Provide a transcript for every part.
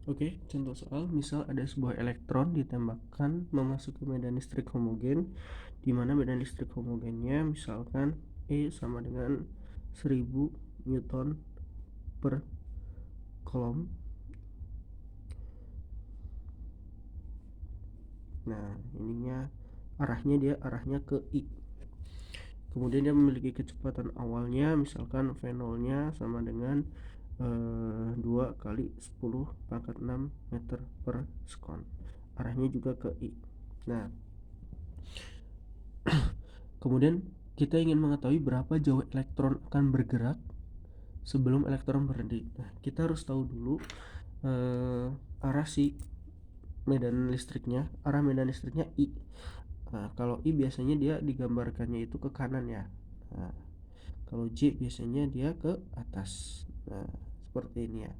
Oke, contoh soal, misal ada sebuah elektron ditembakkan memasuki medan listrik homogen, di mana medan listrik homogennya misalkan E sama dengan 1000 Newton per Coulomb. Nah, ininya arahnya ke I. Kemudian dia memiliki kecepatan awalnya, misalkan V0-nya sama dengan 2 kali 10 pangkat 6 meter per sekon. Arahnya juga ke I. Nah, kemudian kita ingin mengetahui berapa jauh elektron akan bergerak sebelum elektron berhenti. Nah, kita harus tahu dulu arah medan listriknya I. Nah, kalau I biasanya dia digambarkannya itu ke kanan ya. Nah, kalau J biasanya dia ke atas. Nah, seperti ini ya.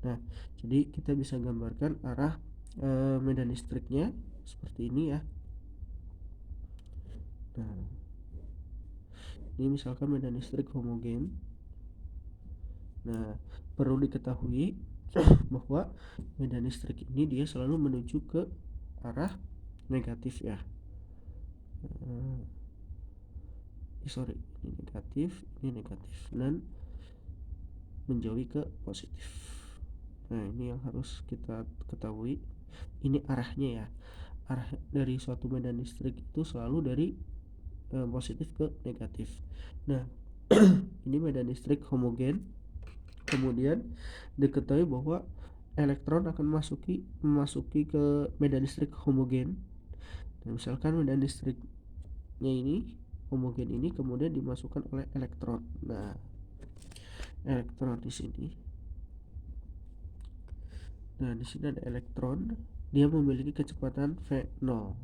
Nah, jadi kita bisa gambarkan arah medan listriknya seperti ini ya. Nah, ini misalkan medan listrik homogen. Nah, perlu diketahui bahwa medan listrik ini dia selalu menuju ke arah negatif ya. Ini negatif dan menjauhi ke positif. Nah, ini yang harus kita ketahui. Ini arahnya ya. Arah dari suatu medan listrik itu selalu dari positif ke negatif. Nah, ini medan listrik homogen. Kemudian diketahui bahwa elektron akan memasuki ke medan listrik homogen. Nah, misalkan medan listriknya ini homogen ini kemudian dimasukkan oleh elektron. Nah, elektron di sini. Nah, di sini ada elektron, dia memiliki kecepatan V0.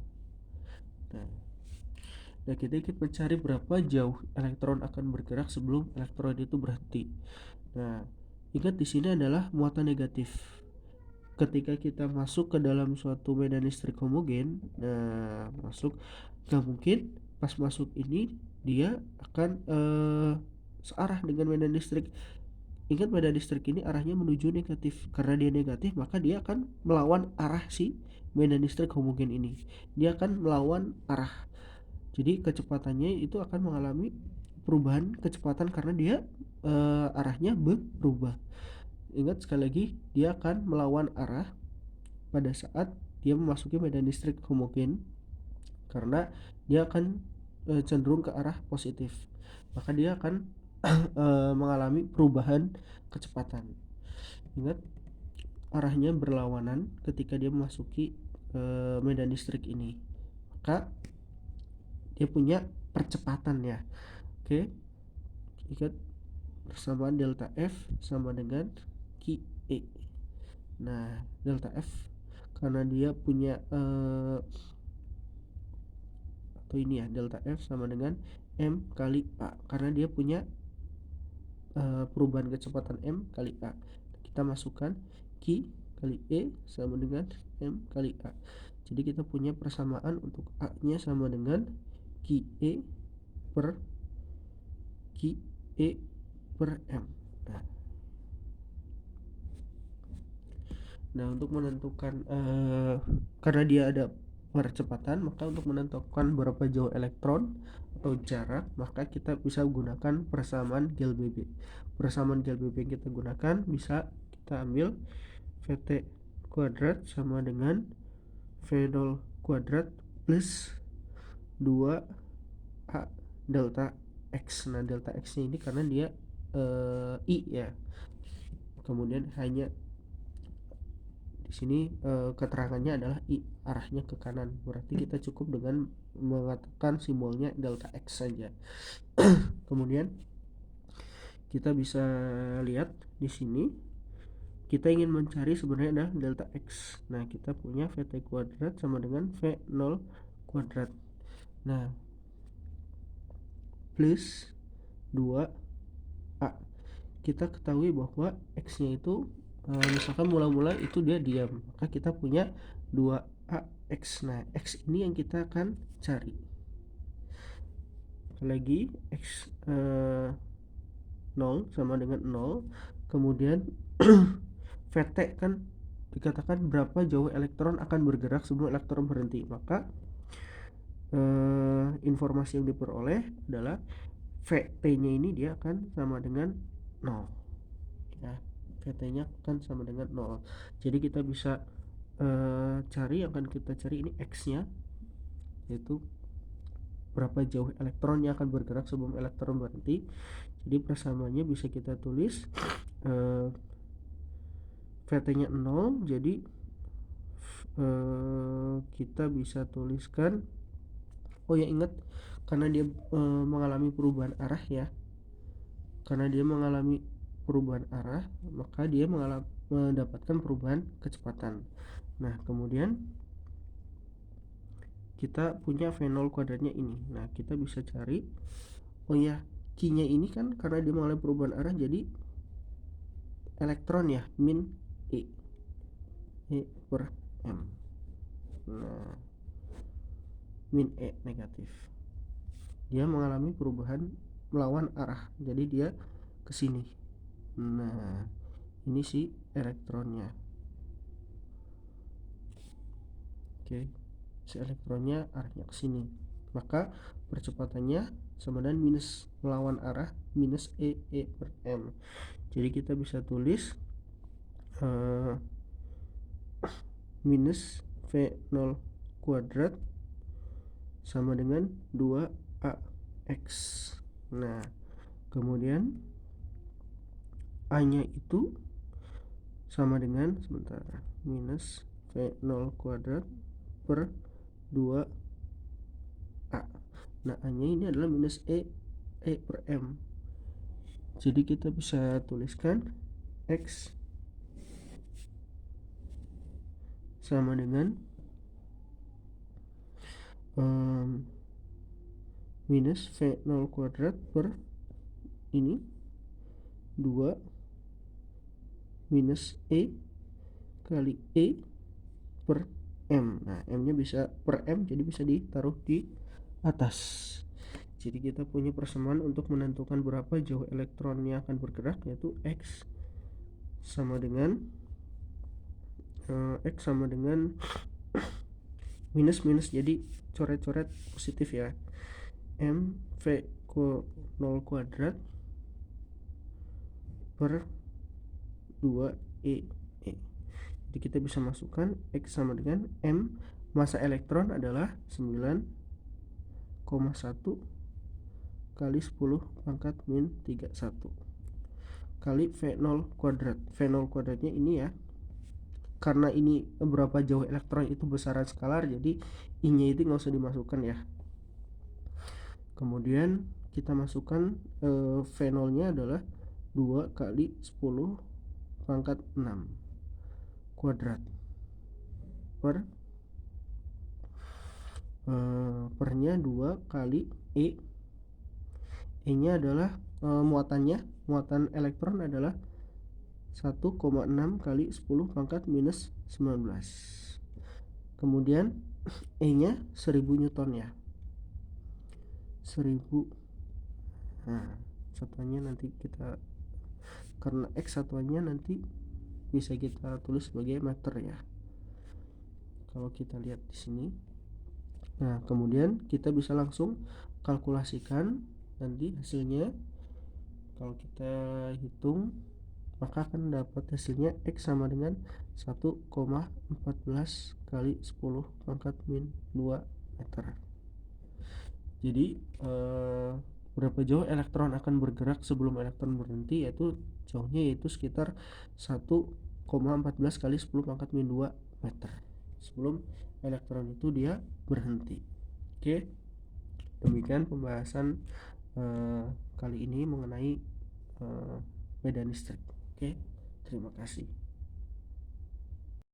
Nah, kita ingin mencari berapa jauh elektron akan bergerak sebelum elektron itu berhenti. Nah, ingat di sini adalah muatan negatif. Ketika kita masuk ke dalam suatu medan listrik homogen, nggak mungkin pas masuk ini dia akan searah dengan medan listrik. Ingat, medan listrik ini arahnya menuju negatif. Karena dia negatif, maka dia akan melawan arah si medan listrik homogen ini. Dia akan melawan arah. Jadi kecepatannya itu akan mengalami perubahan kecepatan karena dia arahnya berubah. Ingat sekali lagi, dia akan melawan arah pada saat dia memasuki medan listrik homogen karena dia akan cenderung ke arah positif. Maka dia akan mengalami perubahan kecepatan. Ingat, arahnya berlawanan ketika dia memasuki medan listrik ini. Maka dia punya percepatan ya. Oke. Ingat, persamaan delta F sama dengan QE. Nah, delta F karena dia punya atau ini ya, delta F sama dengan M kali A karena dia punya perubahan kecepatan M kali A. Kita masukkan Q kali E sama dengan M kali A. Jadi kita punya persamaan untuk A nya sama dengan QE per QE per M. Nah, untuk menentukan karena dia ada percepatan, maka untuk menentukan berapa jauh elektron atau jarak, maka kita bisa gunakan persamaan Gale-Bebe. Persamaan Gale-Bebe yang kita gunakan bisa kita ambil VT kuadrat sama dengan V0 kuadrat plus 2A delta X. Nah, delta X ini karena dia I ya. Kemudian hanya di sini keterangannya adalah I, arahnya ke kanan. Berarti kita cukup dengan mengatakan simbolnya delta X saja. Kemudian kita bisa lihat di sini kita ingin mencari sebenarnya adalah delta X. Nah, kita punya VT kuadrat sama dengan V0 kuadrat. Nah, plus 2A. Kita ketahui bahwa X-nya itu misalkan mula-mula itu dia diam, maka kita punya 2AX. Nah, X ini yang kita akan cari. Lagi X 0 sama dengan 0. Kemudian VT kan dikatakan berapa jauh elektron akan bergerak sebelum elektron berhenti, maka informasi yang diperoleh adalah VT-nya ini dia akan sama dengan 0 ya, VT-nya akan sama dengan 0. Jadi kita bisa cari, yang akan kita cari ini X-nya, yaitu berapa jauh elektron yang akan bergerak sebelum elektron berhenti. Jadi persamaannya bisa kita tulis VT-nya 0, jadi kita bisa tuliskan, oh ya ingat, karena dia mengalami perubahan arah ya, karena dia mengalami perubahan arah maka dia mendapatkan perubahan kecepatan. Nah kemudian kita punya V0 kuadratnya ini. Nah kita bisa cari, oh ya, Q-nya ini kan karena dia mengalami perubahan arah jadi elektron ya, min E per M. Nah min E negatif, dia mengalami perubahan melawan arah, jadi dia ke sini. Nah ini si elektronnya. Oke, si elektronnya arahnya ke sini, maka percepatannya sama dengan minus melawan arah minus E per M. Jadi kita bisa tulis minus V0 kuadrat sama dengan 2AX. Nah kemudian A nya itu sama dengan minus V0 kuadrat per 2A. Nah A nya ini adalah minus E per M. Jadi kita bisa tuliskan X sama dengan minus V0 kuadrat per ini 2 minus E kali E per M. Nah M nya bisa per M, jadi bisa ditaruh di atas. Jadi kita punya persamaan untuk menentukan berapa jauh elektronnya akan bergerak, yaitu X sama dengan minus jadi coret-coret positif ya, M V0 kuadrat per 2E. Jadi kita bisa masukkan X sama dengan M, masa elektron adalah 9,1 kali 10 pangkat min 31 kali V0 kuadrat. V0 kuadratnya ini ya, karena ini berapa jauh elektron itu besaran skalar, jadi I nya itu nggak usah dimasukkan ya. Kemudian kita masukkan V0 nya adalah 2 kali 10 pangkat 6 kuadrat per pernya 2 kali E nya adalah muatan elektron adalah 1,6 kali 10 pangkat minus 19. Kemudian E nya 1000 Newton ya, 1000. Nah satuannya nanti kita, karena X satuannya nanti bisa kita tulis sebagai meter ya kalau kita lihat di sini. Nah kemudian kita bisa langsung kalkulasikan nanti hasilnya. Kalau kita hitung maka akan dapat hasilnya X sama dengan 1,14 kali 10 pangkat min 2 meter. Jadi berapa jauh elektron akan bergerak sebelum elektron berhenti, yaitu jauhnya yaitu sekitar 1,14 kali 10 pangkat min 2 meter sebelum elektron itu dia berhenti. Oke, demikian pembahasan kali ini mengenai medan listrik. Oke, terima kasih.